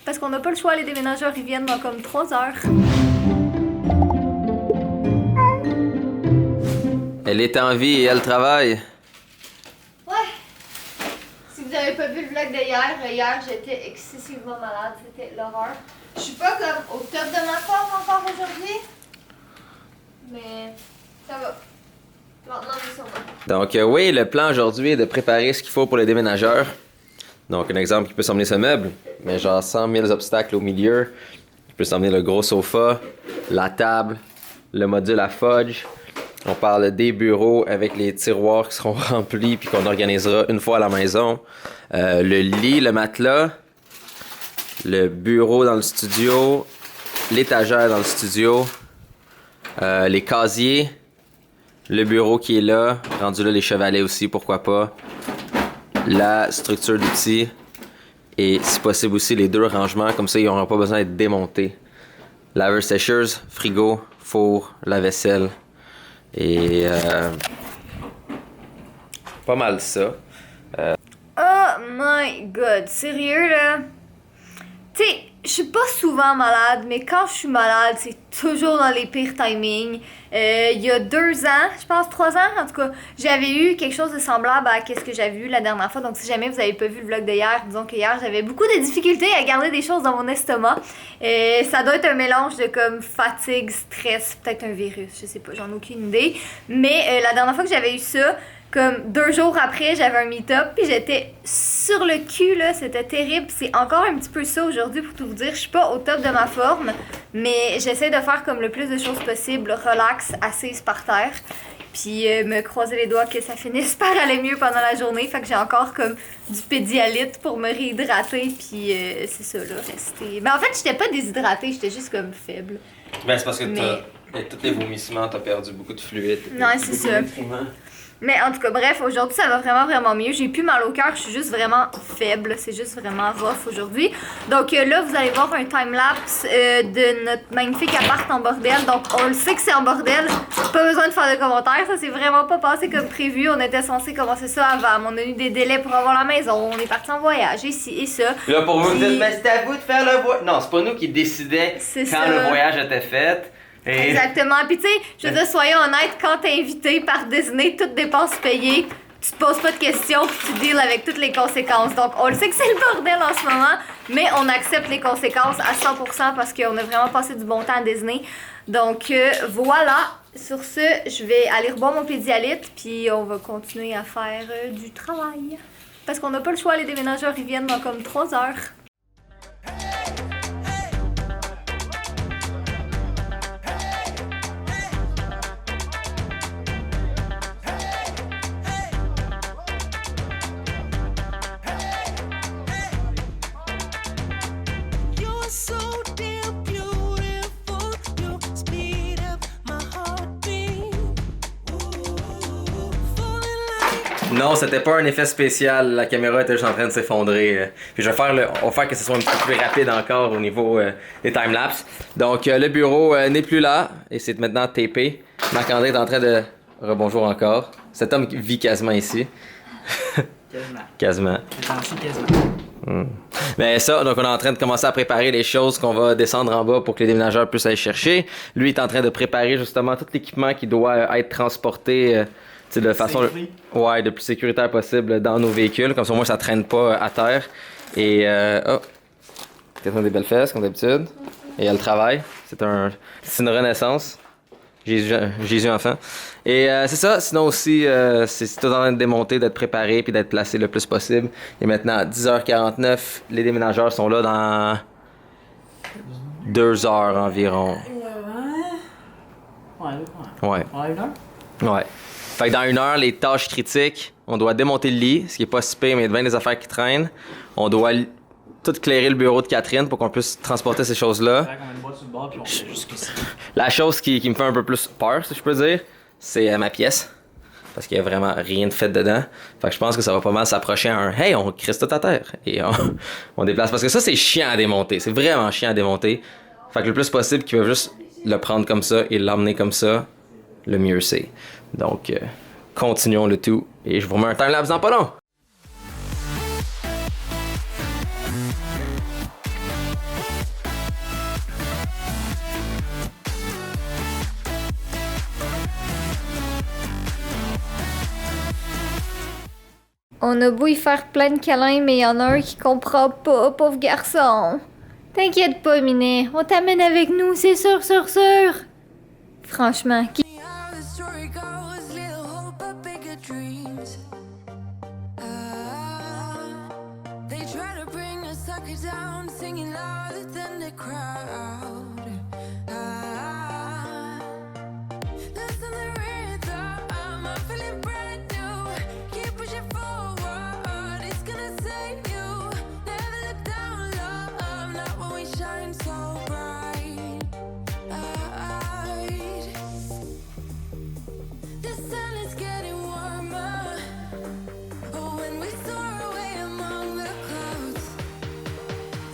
Parce qu'on n'a pas le choix, les déménageurs, ils viennent dans comme 3 heures. Elle est en vie et elle travaille. Ouais. Si vous avez pas vu le vlog hier j'étais excessivement malade, c'était l'horreur. Je suis pas comme au top de ma forme encore aujourd'hui, mais ça va. Lentement mais sûrement. Donc oui, le plan aujourd'hui est de préparer ce qu'il faut pour les déménageurs. Donc un exemple qui peut s'emmener ce meuble, mais genre 100 000 obstacles au milieu. Il peut s'emmener le gros sofa, la table, le module à fudge. On parle des bureaux avec les tiroirs qui seront remplis puis qu'on organisera une fois à la maison. Le lit, le matelas, le bureau dans le studio, l'étagère dans le studio, les casiers, le bureau qui est là, rendu là les chevalets aussi, pourquoi pas, la structure d'outils et si possible aussi les 2 rangements, comme ça ils n'auront pas besoin d'être démontés. Laveur sécheuse, frigo, four, la vaisselle. Et pas mal ça. Oh my god, sérieux là? Tu sais, je suis pas souvent malade, mais quand je suis malade, c'est toujours dans les pires timings. Il y a 2 ans, je pense 3 ans, en tout cas, j'avais eu quelque chose de semblable à ce que j'avais eu la dernière fois. Donc si jamais vous avez pas vu le vlog de hier, disons que hier j'avais beaucoup de difficultés à garder des choses dans mon estomac. Ça doit être un mélange de comme fatigue, stress, peut-être un virus, je sais pas, j'en ai aucune idée. Mais la dernière fois que j'avais eu ça, comme 2 jours après, j'avais un meet-up, puis j'étais sur le cul, là, c'était terrible. C'est encore un petit peu ça aujourd'hui, pour tout vous dire. Je suis pas au top de ma forme, mais j'essaie de faire comme le plus de choses possible, relax, assise par terre, puis me croiser les doigts que ça finisse par aller mieux pendant la journée. Fait que j'ai encore comme du pédialyte pour me réhydrater, puis c'est ça, là, rester... Mais en fait, j'étais pas déshydratée, j'étais juste comme faible. Ben c'est parce que avec tous les vomissements, t'as perdu beaucoup de fluide. Non, c'est ça. Mais en tout cas, bref, aujourd'hui, ça va vraiment mieux. J'ai plus mal au cœur, je suis juste vraiment faible. C'est juste vraiment rough aujourd'hui. Donc là, vous allez voir un time-lapse de notre magnifique appart en bordel. Donc, on le sait que c'est en bordel. Pas besoin de faire de commentaires. Ça s'est vraiment pas passé comme prévu. On était censé commencer ça avant. On a eu des délais pour avoir la maison. On est parti en voyage, ici et ça. Puis là, pour vous, vous dites, ben c'est à vous de faire le voyage. Non, c'est pas nous qui décidait quand le voyage était fait. Et... Exactement. Puis tu sais, je veux dire, soyons honnêtes, quand t'es invité par Disney, toutes dépenses payées, tu te poses pas de questions puis tu deals avec toutes les conséquences. Donc on le sait que c'est le bordel en ce moment, mais on accepte les conséquences à 100% parce qu'on a vraiment passé du bon temps à Disney. Donc voilà. Sur ce, je vais aller reboire mon pédialyte puis on va continuer à faire du travail. Parce qu'on n'a pas le choix, les déménageurs ils viennent dans comme 3 heures. Non, c'était pas un effet spécial. La caméra était juste en train de s'effondrer. Puis on va faire que ce soit un petit peu plus rapide encore au niveau des timelapses. Donc le bureau n'est plus là et c'est maintenant tapé. Marc-André est en train de... Rebonjour encore. Cet homme vit quasiment ici. Quasiment. Mais ça, donc on est en train de commencer à préparer les choses qu'on va descendre en bas pour que les déménageurs puissent aller chercher. Lui est en train de préparer justement tout l'équipement qui doit être transporté de façon de plus sécuritaire possible dans nos véhicules. Comme ça, au moins, ça traîne pas à terre. Et quelqu'un des belles fesses, comme d'habitude. Et elle travaille. C'est une renaissance. Jésus enfant. Et c'est ça. Sinon aussi, c'est tout en train de démonter, d'être préparé puis d'être placé le plus possible. Et maintenant, à 10h49, les déménageurs sont là dans 2 heures environ. Ouais. Ouais. Fait que dans 1 heure, les tâches critiques, on doit démonter le lit, ce qui est pas si pire, mais il y a bien des affaires qui traînent. On doit tout clairer le bureau de Catherine pour qu'on puisse transporter ces choses-là. La chose qui me fait un peu plus peur, si je peux dire, c'est ma pièce. Parce qu'il y a vraiment rien de fait dedans. Fait que je pense que ça va pas mal s'approcher à un « Hey, on crisse tout à terre » et on déplace. Parce que ça, c'est chiant à démonter. C'est vraiment chiant à démonter. Fait que le plus possible qu'ils peuvent juste le prendre comme ça et l'emmener comme ça, le mieux c'est. Donc, continuons le tout et je vous remets un time-lapse dans pas long. On a beau y faire plein de câlins, mais y en a un qui comprend pas, pauvre garçon. T'inquiète pas, Minet, on t'amène avec nous, c'est sûr, sûr, sûr. Franchement, qui... How the story goes, little hope but bigger dreams. They try to bring a sucker down, singing louder than the crowd. Listen the rhythm, I'm feeling brand new. Keep pushing forward, it's gonna save you. Never look down, love, not when we shine so bright. The sun is getting warmer. Oh, when we soar away among the clouds,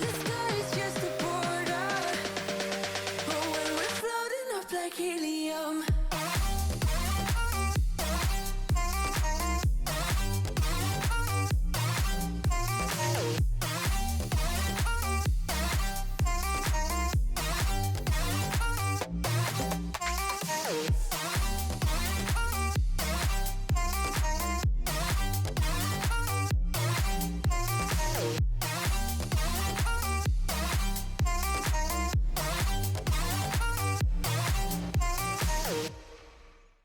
the sky is just a border. Oh, when we're floating up like helium.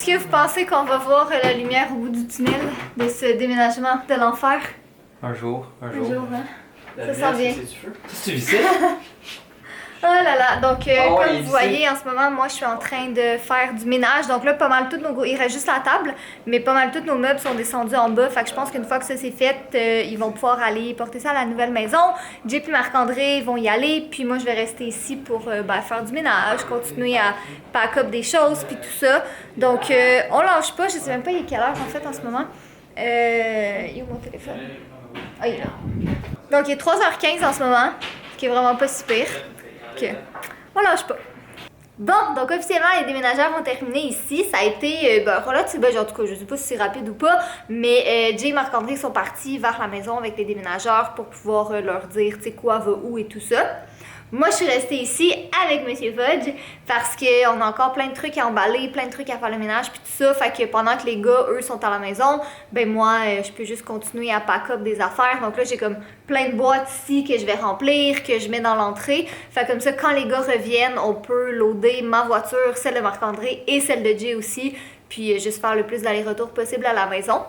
Est-ce que vous pensez qu'on va voir la lumière au bout du tunnel de ce déménagement de l'enfer? Un jour, un Un jour. jour, hein? La Ça lumière, s'en vient. c'est du feu. Tu vis ça? Oh là là, donc Ah ouais, comme il vous dit voyez en ce moment, moi je suis en train de faire du ménage. Donc là, pas mal toutes nos... Il reste juste la table, mais pas mal tous nos meubles sont descendus en bas. Fait que je pense qu'une fois que ça c'est fait, ils vont pouvoir aller porter ça à la nouvelle maison. Jay et Marc-André vont y aller, puis moi je vais rester ici pour faire du ménage, continuer à pack up des choses, puis tout ça. Donc on lâche pas, je sais même pas il est quelle heure en fait en ce moment. Il est où mon téléphone? Ah, il est là. Donc il est 3h15 en ce moment, ce qui est vraiment pas si pire. Ok, on lâche pas. Bon, donc officiellement, les déménageurs ont terminé ici. Ça a été relativement, en tout cas, je sais pas si c'est rapide ou pas, mais Jay et Marc-André sont partis vers la maison avec les déménageurs pour pouvoir leur dire, tu sais, quoi va où et tout ça. Moi, je suis restée ici avec Monsieur Fudge parce qu'on a encore plein de trucs à emballer, plein de trucs à faire le ménage, puis tout ça. Fait que pendant que les gars, eux, sont à la maison, ben moi, je peux juste continuer à pack up des affaires. Donc là, j'ai comme plein de boîtes ici que je vais remplir, que je mets dans l'entrée. Fait comme ça, quand les gars reviennent, on peut loader ma voiture, celle de Marc-André et celle de Jay aussi, puis juste faire le plus d'aller-retour possible à la maison.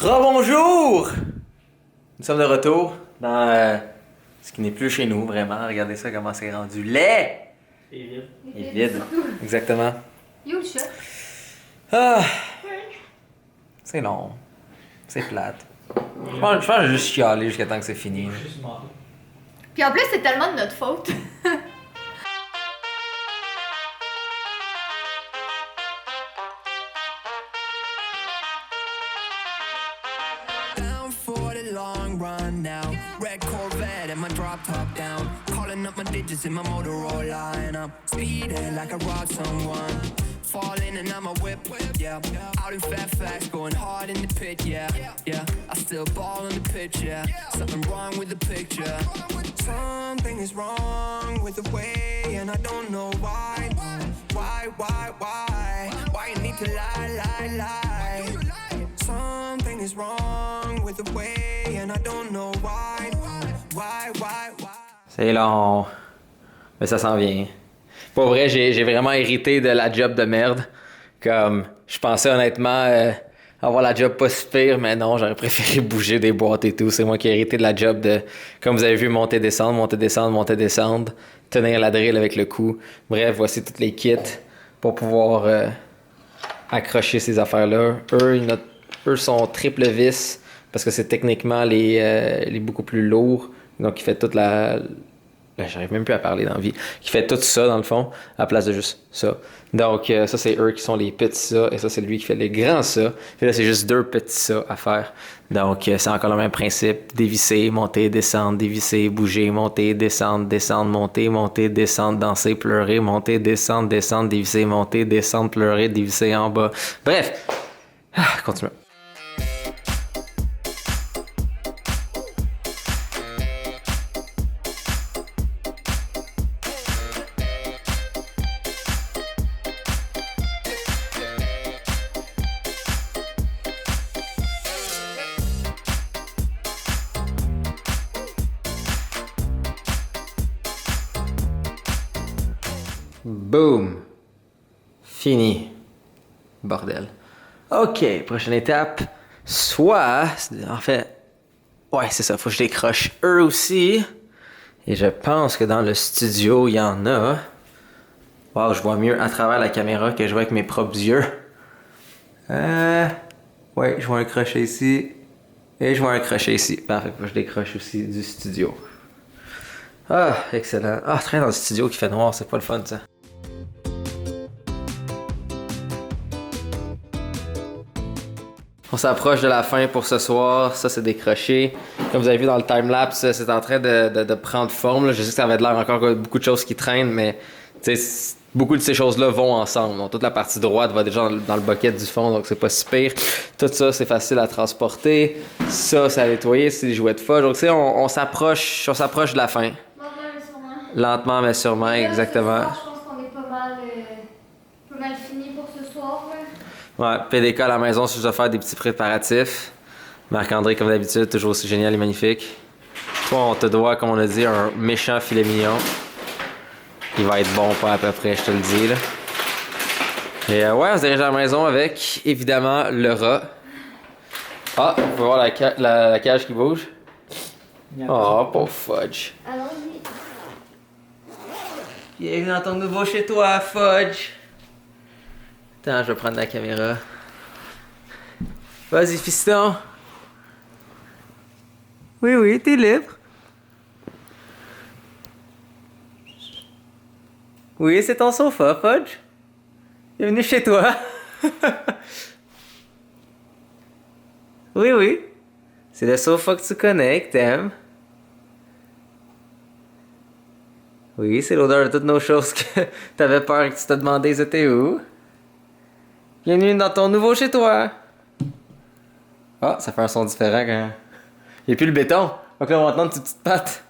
Rebonjour! Nous sommes de retour dans ce qui n'est plus chez nous, vraiment. Regardez ça, comment c'est rendu laid! Et vite. Et vide. Exactement. Yo le chat. Ah! C'est long. C'est plate. Je pense que je vais juste chialer jusqu'à temps que c'est fini. Juste mentir. Puis en plus, c'est tellement de notre faute. Down for the long run now. Red Corvette and my drop top down. Calling up my digits in my Motorola and I'm speeding like I robbed someone. Falling and I'm a whip, yeah. Out in Fairfax, going hard in the pit, yeah. Yeah, I still ball in the pitch, yeah. Something wrong with the picture. Something is wrong with the way, and I don't know why. Why you need to lie? Something is wrong with the way, and I don't know why. C'est long. Mais ça s'en vient. Pour vrai, j'ai vraiment hérité de la job de merde. Comme, je pensais honnêtement avoir la job pas si pire, mais non, j'aurais préféré bouger des boîtes et tout. C'est moi qui ai hérité de la job de, comme vous avez vu, monter, descendre, tenir la drill avec le cou. Bref, voici toutes les kits pour pouvoir accrocher ces affaires-là. Eux sont triple vis parce que c'est techniquement les beaucoup plus lourds. Donc, il fait toute le j'arrive même plus à parler dans la vie, qui fait tout ça dans le fond, à la place de juste ça. Donc ça c'est eux qui sont les petits ça, et ça c'est lui qui fait les grands ça. Et là c'est juste 2 petits ça à faire. Donc c'est encore le même principe, dévisser, monter, descendre, dévisser, bouger, monter, descendre, descendre, monter, monter, descendre, danser, pleurer, monter, descendre, descendre, dévisser, monter, descendre, pleurer, dévisser en bas. Bref, continuons. Boom! Fini. Bordel. OK, prochaine étape. Soit, en fait, ouais, c'est ça, faut que je décroche eux aussi. Et je pense que dans le studio, il y en a. Wow, je vois mieux à travers la caméra que je vois avec mes propres yeux. Ouais, je vois un crochet ici. Et je vois un crochet ici. Parfait, faut que je décroche aussi du studio. Ah, excellent. Ah, train dans le studio qui fait noir, c'est pas le fun, ça. On s'approche de la fin pour ce soir. Ça, c'est décroché. Comme vous avez vu dans le timelapse, c'est en train de prendre forme. Là. Je sais que ça avait l'air encore beaucoup de choses qui traînent, mais beaucoup de ces choses-là vont ensemble. Donc, toute la partie droite va déjà dans le bucket du fond, donc c'est pas si pire. Tout ça, c'est facile à transporter. Ça, c'est à nettoyer, c'est des jouets de fudge. Donc, on s'approche de la fin. Lentement mais sûrement. Lentement, mais sûrement, Là, exactement. ce soir, je pense qu'on est pas mal fini pour ce soir. Là. Ouais, PDK à la maison, si je dois faire des petits préparatifs. Marc-André, comme d'habitude, toujours aussi génial et magnifique. Toi, on te doit, comme on a dit, un méchant filet mignon. Il va être bon, pas à peu près, je te le dis, là. Et ouais, on se dirige à la maison avec, évidemment, le rat. Ah, on peut voir la cage qui bouge. Oh, pauvre Fudge. Allons-y. Bienvenue dans ton nouveau chez toi, Fudge. Attends, je vais prendre la caméra. Vas-y, fiston. Oui, t'es libre. Oui, c'est ton sofa, Fudge. Bienvenue chez toi. Oui. C'est le sofa que tu connais, que t'aimes. Oui, c'est l'odeur de toutes nos choses que t'avais peur que tu te demandais c'était où. Bienvenue dans ton nouveau chez toi. Ah, ça fait un son différent quand... Il n'y a plus le béton. Donc là, on va entendre tes petites pattes.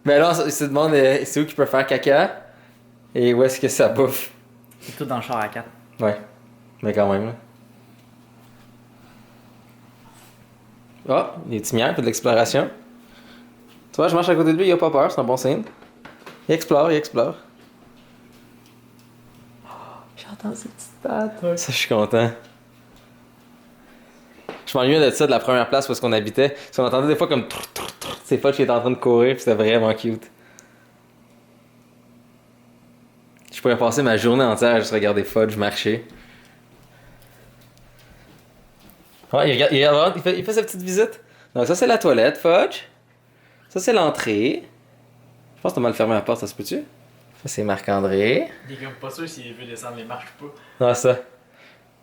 Mais là, il se demande c'est où qu'il peut faire caca. Et où est-ce que ça bouffe. C'est tout dans le char à 4. Ouais. Mais quand même, là. Ah, des petits miens, peu de l'exploration. Tu vois, je marche à côté de lui, il a pas peur, c'est un bon signe. Il explore. J'entends ses petites pattes. Ouais. Ça, je suis content. Je m'ennuie de ça de la première place où est-ce qu'on habitait. Parce qu'on entendait des fois comme c'est Fudge qui était en train de courir, puis c'était vraiment cute. Je pourrais passer ma journée entière à juste regarder Fudge marcher. Ouais, il fait sa petite visite. Donc ça c'est la toilette, Fudge. Ça c'est l'entrée. Je pense que t'as mal fermé la porte, ça se peut-tu? Ça c'est Marc-André. Il est comme pas sûr s'il veut descendre les marches ou pas. Ah ça.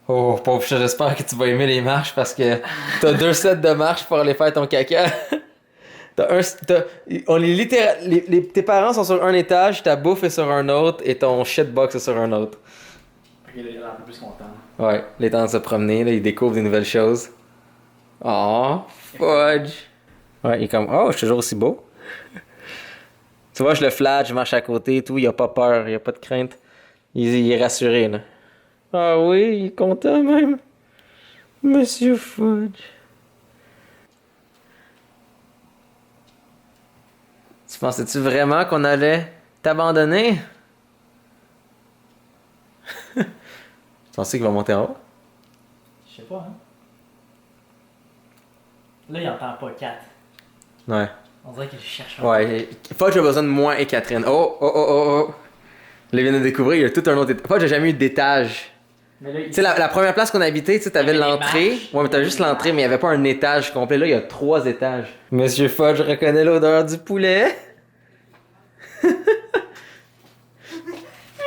Oh pauvre chat, j'espère que tu vas aimer les marches parce que t'as 2 sets de marches pour aller faire ton caca. Tes parents sont sur un étage, ta bouffe est sur un autre et ton shitbox est sur un autre. Ok, là, il a l'air un peu plus content. Ouais, les temps de se promener, là, il découvre des nouvelles choses. Oh, Fudge. Ouais, il est comme, oh, je suis toujours aussi beau. Tu vois, je le flatte, je marche à côté et tout, il a pas peur, il a pas de crainte. Il est rassuré, là. Ah oui, il est content même. Monsieur Fudge. Tu pensais-tu vraiment qu'on allait t'abandonner? Tu pensais qu'il va monter en haut? Je sais pas, hein. Là, il entend pas 4. Ouais. On dirait qu'il cherche un Ouais. Fudge a besoin de moi et Catherine. Oh. Là, il vient de découvrir, il y a tout un autre étage. Fudge a jamais eu d'étage. Mais là, Tu sais, la première place qu'on habitait, tu sais, t'avais Il y avait des l'entrée. marches. Ouais, mais t'avais juste l'entrée, mais il y avait pas un étage complet. Là, il y a 3 étages. Monsieur Fudge reconnaît l'odeur du poulet.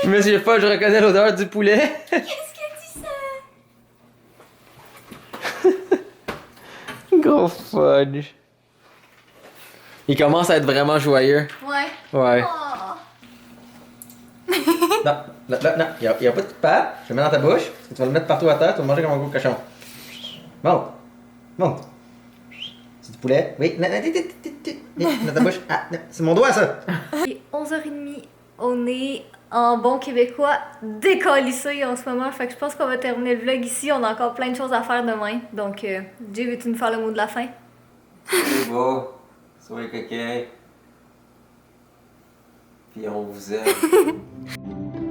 Monsieur Foch, je reconnais l'odeur du poulet. Qu'est-ce que tu sais? Gros Fudge. Il commence à être vraiment joyeux. Ouais. Ouais. Oh. Non, non, non, il y a pas de patte. Je le mets dans ta bouche. Tu vas le mettre partout à terre. Tu vas le manger comme un gros cochon. Monte. Monte. C'est du poulet. Oui. Dans ta bouche. Ah, c'est mon doigt, ça. Il est 11h30. On est en bon québécois décalissé en ce moment. Fait que je pense qu'on va terminer le vlog ici. On a encore plein de choses à faire demain. Donc, Jay, veux-tu nous faire le mot de la fin? C'est beau. Soyez coquin. Puis on vous aime.